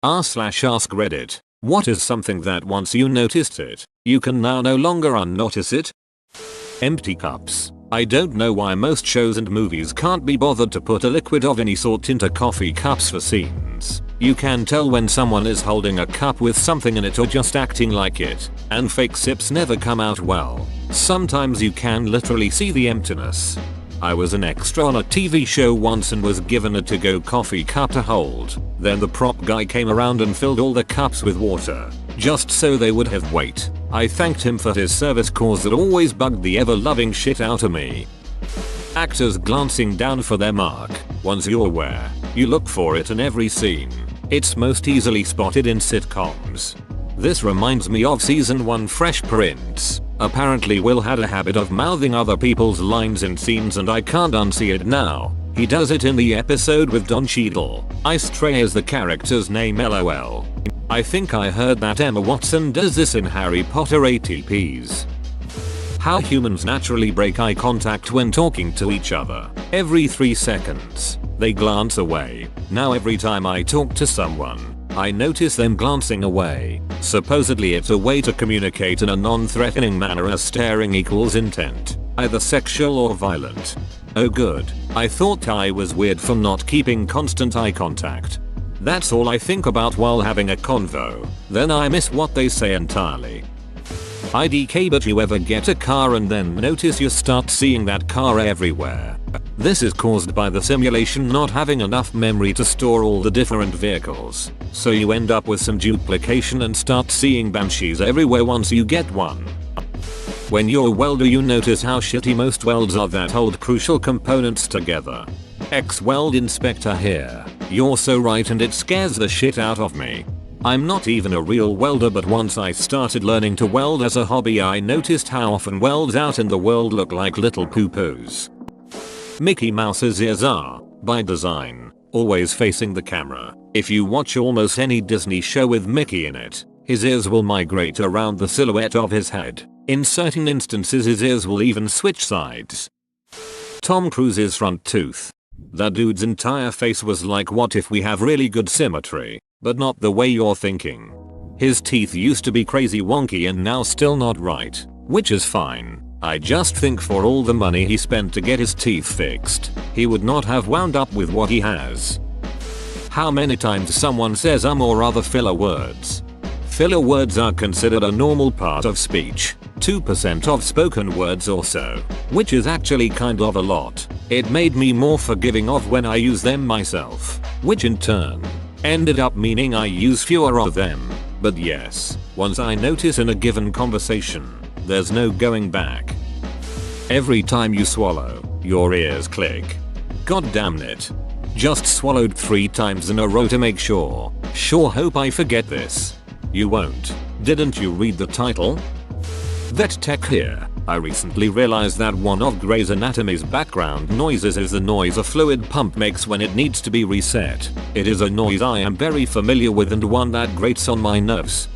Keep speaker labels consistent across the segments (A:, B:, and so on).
A: r/ask Reddit. What is something that once you noticed it, you can now no longer unnotice it? Empty cups. I don't know why most shows and movies can't be bothered to put a liquid of any sort into coffee cups for scenes. You can tell when someone is holding a cup with something in it or just acting like it, and fake sips never come out well. Sometimes you can literally see the emptiness. I was an extra on a TV show once and was given a to-go coffee cup to hold. Then the prop guy came around and filled all the cups with water, just so they would have weight. I thanked him for his service cause that always bugged the ever-loving shit out of me. Actors glancing down for their mark. Once you're aware, you look for it in every scene. It's most easily spotted in sitcoms. This reminds me of season 1 Fresh Prince. Apparently Will had a habit of mouthing other people's lines in scenes and I can't unsee it now. He does it in the episode with Don Cheadle. Ice Tray is the character's name, lol. I think I heard that Emma Watson does this in Harry Potter ATPs. How humans naturally break eye contact when talking to each other. Every 3 seconds, they glance away. Now every time I talk to someone, I notice them glancing away. Supposedly it's a way to communicate in a non-threatening manner as staring equals intent, either sexual or violent. Oh good, I thought I was weird for not keeping constant eye contact. That's all I think about while having a convo, then I miss what they say entirely. IDK, but you ever get a car and then notice you start seeing that car everywhere? This is caused by the simulation not having enough memory to store all the different vehicles, so you end up with some duplication and start seeing Banshees everywhere once you get one. When you're a welder you notice how shitty most welds are that hold crucial components together. Ex-weld inspector here. You're so right and it scares the shit out of me. I'm not even a real welder, but once I started learning to weld as a hobby I noticed how often welds out in the world look like little poo-poos. Mickey Mouse's ears are, by design, always facing the camera. If you watch almost any Disney show with Mickey in it, his ears will migrate around the silhouette of his head. In certain instances his ears will even switch sides. Tom Cruise's front tooth. That dude's entire face was like, what if we have really good symmetry, but not the way you're thinking. His teeth used to be crazy wonky and now still not right, which is fine. I just think for all the money he spent to get his teeth fixed, he would not have wound up with what he has. How many times someone says or other filler words? Filler words are considered a normal part of speech, 2% of spoken words or so, which is actually kind of a lot. It made me more forgiving of when I use them myself, which in turn ended up meaning I use fewer of them. But yes, once I notice in a given conversation, there's no going back. Every time you swallow, your ears click. God damn it. Just swallowed 3 times in a row to make sure. Sure hope I forget this. You won't. Didn't you read the title? Vet Tech here. I recently realized that one of Grey's Anatomy's background noises is the noise a fluid pump makes when it needs to be reset. It is a noise I am very familiar with and one that grates on my nerves.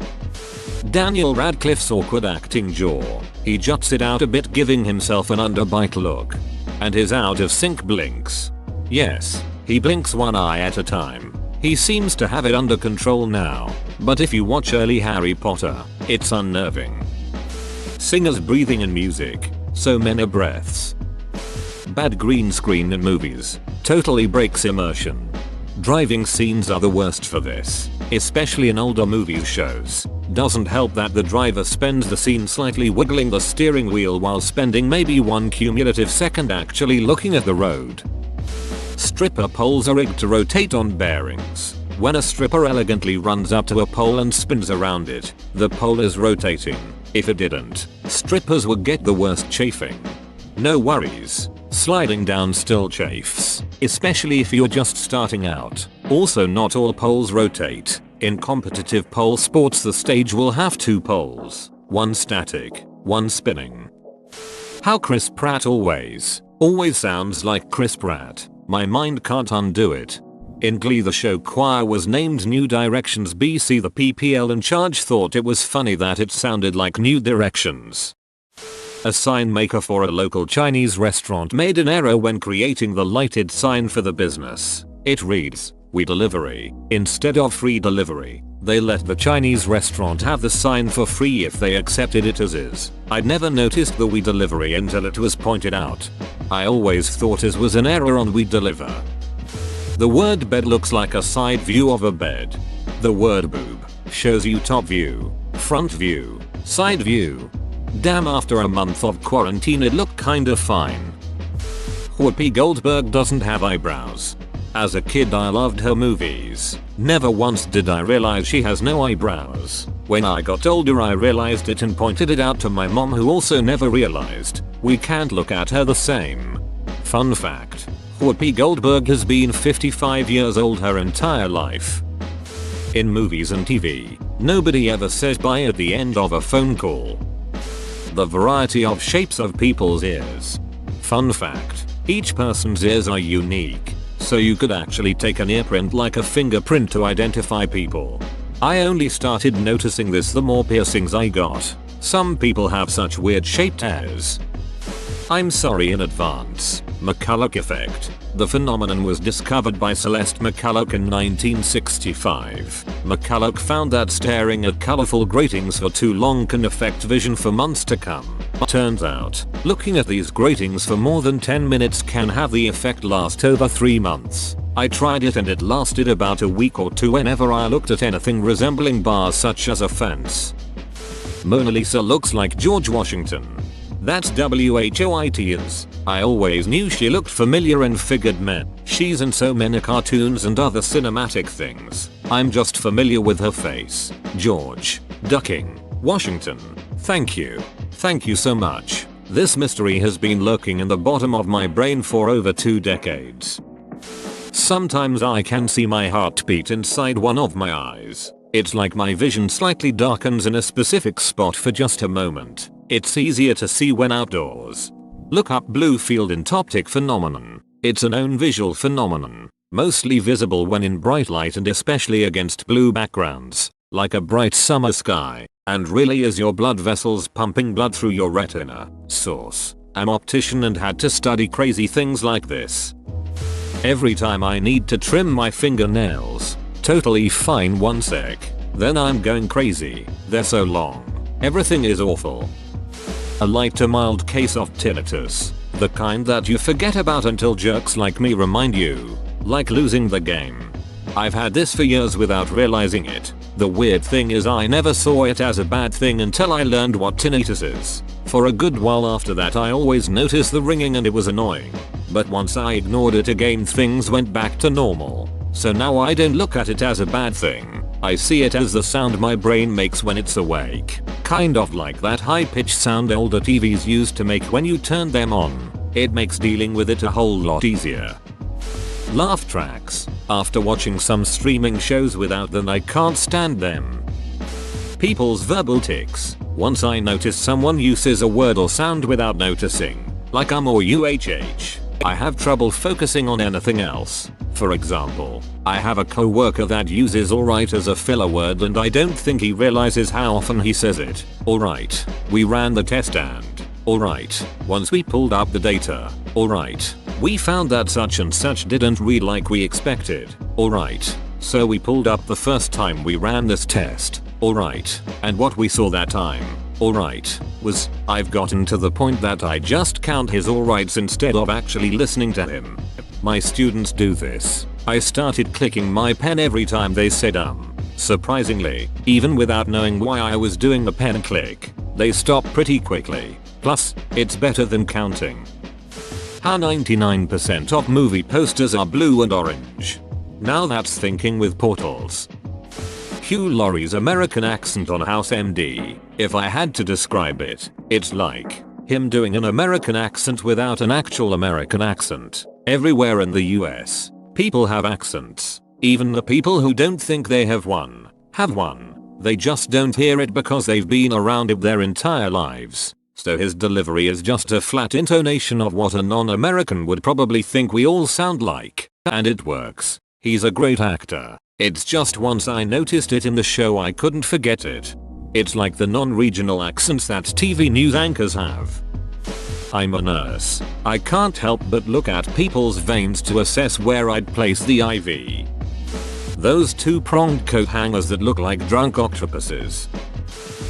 A: Daniel Radcliffe's awkward acting jaw. He juts it out a bit, giving himself an underbite look. And his out of sync blinks. Yes, he blinks one eye at a time. He seems to have it under control now, but if you watch early Harry Potter, it's unnerving. Singers breathing in music. So many breaths. Bad green screen in movies. Totally breaks immersion. Driving scenes are the worst for this, especially in older movie shows. Doesn't help that the driver spends the scene slightly wiggling the steering wheel while spending maybe 1 cumulative second actually looking at the road. Stripper poles are rigged to rotate on bearings. When a stripper elegantly runs up to a pole and spins around it, the pole is rotating. If it didn't, strippers would get the worst chafing. No worries. Sliding down still chafes, especially if you're just starting out. Also, not all poles rotate. In competitive pole sports the stage will have 2 poles. One static, one spinning. How Chris Pratt always sounds like Chris Pratt. My mind can't undo it. In Glee the show choir was named New Directions BC. The PPL in charge thought it was funny that it sounded like New Directions. A sign maker for a local Chinese restaurant made an error when creating the lighted sign for the business. It reads, We delivery. Instead of free delivery, they let the Chinese restaurant have the sign for free if they accepted it as is. I'd never noticed the we delivery until it was pointed out. I always thought it was an error on we deliver. The word bed looks like a side view of a bed. The word boob shows you top view, front view, side view. Damn, after a month of quarantine it looked kinda fine. Whoopi Goldberg doesn't have eyebrows. As a kid I loved her movies. Never once did I realize she has no eyebrows. When I got older I realized it and pointed it out to my mom, who also never realized. We can't look at her the same. Fun fact. Whoopi Goldberg has been 55 years old her entire life. In movies and TV, nobody ever says bye at the end of a phone call. The variety of shapes of people's ears. Fun fact. Each person's ears are unique, so you could actually take an ear print like a fingerprint to identify people. I only started noticing this the more piercings I got. Some people have such weird shaped ears. I'm sorry in advance. McCulloch effect. The phenomenon was discovered by Celeste McCulloch in 1965. McCulloch found that staring at colorful gratings for too long can affect vision for months to come. Turns out, looking at these gratings for more than 10 minutes can have the effect last over 3 months. I tried it and it lasted about a week or two whenever I looked at anything resembling bars such as a fence. Mona Lisa looks like George Washington. That's WHOIT. I always knew she looked familiar and figured meh, she's in so many cartoons and other cinematic things. I'm just familiar with her face. George. Ducking. Washington. Thank you. Thank you so much. This mystery has been lurking in the bottom of my brain for over 2 decades. Sometimes I can see my heartbeat inside one of my eyes. It's like my vision slightly darkens in a specific spot for just a moment. It's easier to see when outdoors. Look up blue field entoptic phenomenon. It's a known visual phenomenon, mostly visible when in bright light and especially against blue backgrounds, like a bright summer sky, and really is your blood vessels pumping blood through your retina. Source. I'm optician and had to study crazy things like this. Every time I need to trim my fingernails. Totally fine, 1 sec. Then I'm going crazy. They're so long. Everything is awful. A light to mild case of tinnitus. The kind that you forget about until jerks like me remind you. Like losing the game. I've had this for years without realizing it. The weird thing is I never saw it as a bad thing until I learned what tinnitus is. For a good while after that I always noticed the ringing and it was annoying. But once I ignored it again things went back to normal. So now I don't look at it as a bad thing. I see it as the sound my brain makes when it's awake. Kind of like that high-pitched sound older TVs used to make when you turned them on. It makes dealing with it a whole lot easier. Laugh tracks. After watching some streaming shows without them I can't stand them. People's verbal tics. Once I notice someone uses a word or sound without noticing, like or uhh, I have trouble focusing on anything else. For example, I have a coworker that uses alright as a filler word and I don't think he realizes how often he says it. Alright, we ran the test and alright, once we pulled up the data. Alright, we found that such and such didn't read like we expected. Alright, so we pulled up the first time we ran this test. Alright, and what we saw that time. Alright, was, I've gotten to the point that I just count his alrights instead of actually listening to him. My students do this. I started clicking my pen every time they said Surprisingly, even without knowing why I was doing the pen click, they stop pretty quickly. Plus, it's better than counting. How 99% of movie posters are blue and orange. Now that's thinking with portals. Hugh Laurie's American accent on House MD. If I had to describe it, it's like him doing an American accent without an actual American accent. Everywhere in the US, people have accents. Even the people who don't think they have one. They just don't hear it because they've been around it their entire lives. So his delivery is just a flat intonation of what a non-American would probably think we all sound like. And it works. He's a great actor. It's just once I noticed it in the show I couldn't forget it. It's like the non-regional accents that TV news anchors have. I'm a nurse. I can't help but look at people's veins to assess where I'd place the IV. Those two-pronged coat hangers that look like drunk octopuses.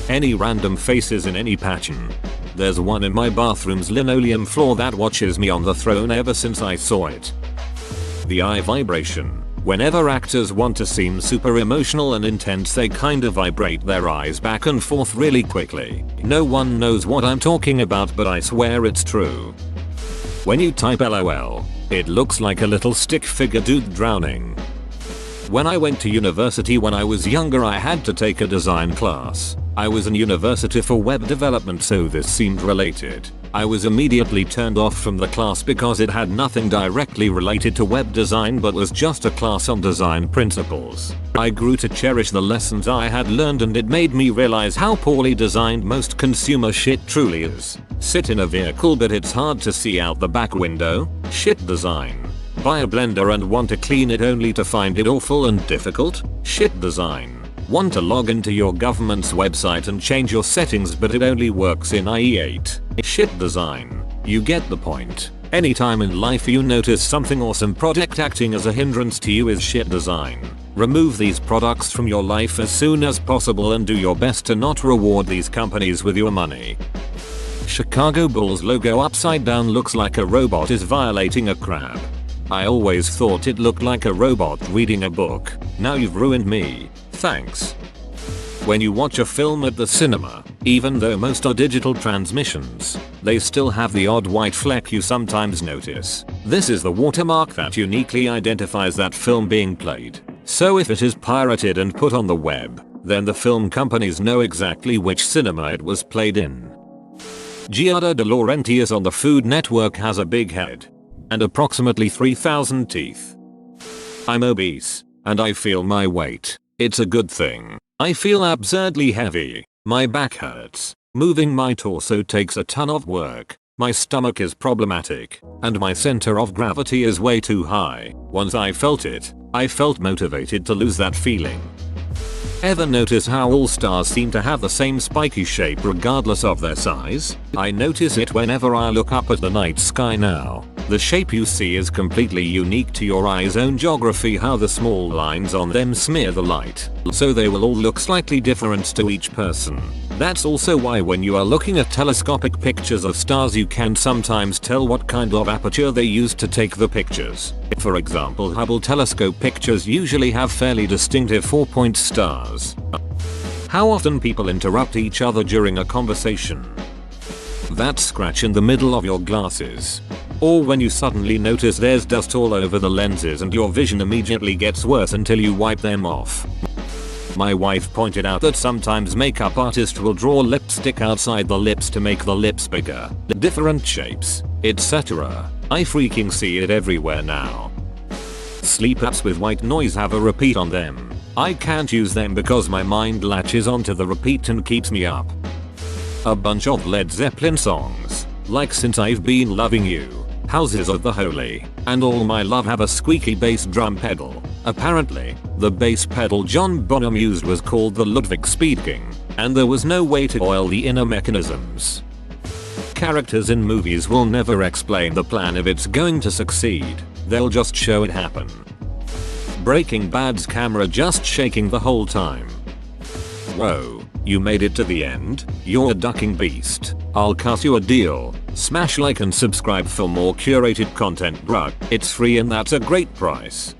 A: Any random faces in any pattern. There's one in my bathroom's linoleum floor that watches me on the throne ever since I saw it. The eye vibration. Whenever actors want to seem super emotional and intense, they kind of vibrate their eyes back and forth really quickly. No one knows what I'm talking about, but I swear it's true. When you type LOL, it looks like a little stick figure dude drowning. When I went to university when I was younger, I had to take a design class. I was in university for web development, so this seemed related. I was immediately turned off from the class because it had nothing directly related to web design but was just a class on design principles. I grew to cherish the lessons I had learned, and it made me realize how poorly designed most consumer shit truly is. Sit in a vehicle but it's hard to see out the back window? Shit design. Buy a blender and want to clean it only to find it awful and difficult? Shit design. Want to log into your government's website and change your settings but it only works in IE8? Shit design. You get the point. Anytime in life you notice something awesome, product acting as a hindrance to you is shit design. Remove these products from your life as soon as possible and do your best to not reward these companies with your money. Chicago Bulls logo upside down looks like a robot is violating a crab. I always thought it looked like a robot reading a book. Now you've ruined me. Thanks. When you watch a film at the cinema, even though most are digital transmissions, they still have the odd white fleck you sometimes notice. This is the watermark that uniquely identifies that film being played. So if it is pirated and put on the web, then the film companies know exactly which cinema it was played in. Giada De Laurentiis on the Food Network has a big head and approximately 3,000 teeth. I'm obese, and I feel my weight. It's a good thing. I feel absurdly heavy. My back hurts. Moving my torso takes a ton of work. My stomach is problematic, and my center of gravity is way too high. Once I felt it, I felt motivated to lose that feeling. Ever notice how all stars seem to have the same spiky shape regardless of their size? I notice it whenever I look up at the night sky now. The shape you see is completely unique to your eye's own geography, how the small lines on them smear the light, so they will all look slightly different to each person. That's also why when you are looking at telescopic pictures of stars you can sometimes tell what kind of aperture they used to take the pictures. For example, Hubble telescope pictures usually have fairly distinctive 4-point stars. How often people interrupt each other during a conversation. That scratch in the middle of your glasses. Or when you suddenly notice there's dust all over the lenses and your vision immediately gets worse until you wipe them off. My wife pointed out that sometimes makeup artists will draw lipstick outside the lips to make the lips bigger, different shapes, etc. I freaking see it everywhere now. Sleep apps with white noise have a repeat on them. I can't use them because my mind latches onto the repeat and keeps me up. A bunch of Led Zeppelin songs, like Since I've Been Loving You, Houses of the Holy, and All My Love have a squeaky bass drum pedal. Apparently, the bass pedal John Bonham used was called the Ludwig Speed King, and there was no way to oil the inner mechanisms. Characters in movies will never explain the plan if it's going to succeed, they'll just show it happen. Breaking Bad's camera just shaking the whole time. Whoa. You made it to the end? You're a ducking beast. I'll cut you a deal. Smash like and subscribe for more curated content, bruh. It's free and that's a great price.